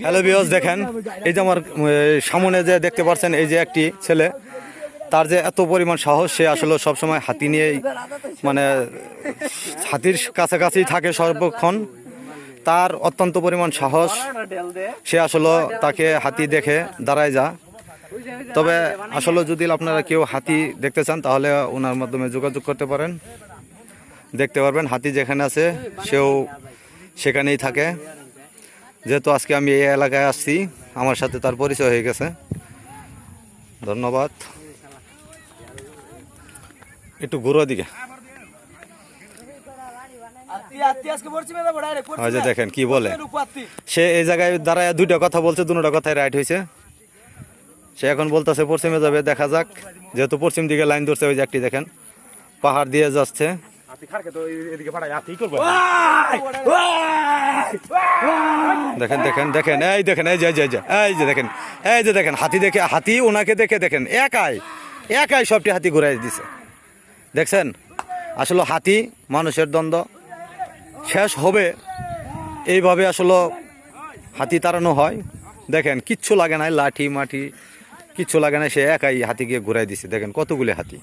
Hello viewers, দেখেন এই যে আমার সামনে যে দেখতে পাচ্ছেন, এই যে একটি ছেলে, তার যে এত পরিমাণ সাহস, সে আসলে সবসময় হাতি নিয়েই মানে হাতির কাছাকাছি থাকে সর্বক্ষণ। তার অত্যন্ত পরিমাণ সাহস, সে আসলে তাকে হাতি দেখে দাঁড়ায় যা। তবে আসলে যদি আপনারা কেউ হাতি দেখতে চান তাহলে ওনার মাধ্যমে যোগাযোগ করতে পারেন, দেখতে পারবেন। হাতি যেখানে আছে সেও সেখানেই থাকে। যেহেতু আজকে আমি এই এলাকায় আসছি, আমার সাথে তার পরিচয় হয়ে গেছে। ধন্যবাদ। একটু ঘুরো দিকে। যে দেখেন কি বলে, সে এই জায়গায় দাঁড়ায় দুইটা কথা বলছে, দুটোটা কথাই রাইট হয়েছে। সে এখন বলতেছে পশ্চিমে যাবে, দেখা যাক। যেহেতু পশ্চিম দিকে লাইন ধরছে, ওই যে একটি দেখেন পাহাড় দিয়ে যাচ্ছে। দেখেন দেখেন দেখেন, এই দেখেন, এই যে দেখেন, এই যে দেখেন হাতি দেখে, হাতি ওনাকে দেখে দেখেন একাই সবটি হাতি ঘুরাই দিছে। দেখছেন, আসলে হাতি মানুষের দ্বন্দ্ব শেষ হবে এইভাবে আসলে হাতি তাড়ানো হয়। দেখেন কিচ্ছু লাগে না, লাঠি মাটি কিচ্ছু লাগে না, সে একাই হাতিকে ঘুরাই দিছে। দেখেন কতগুলি হাতি।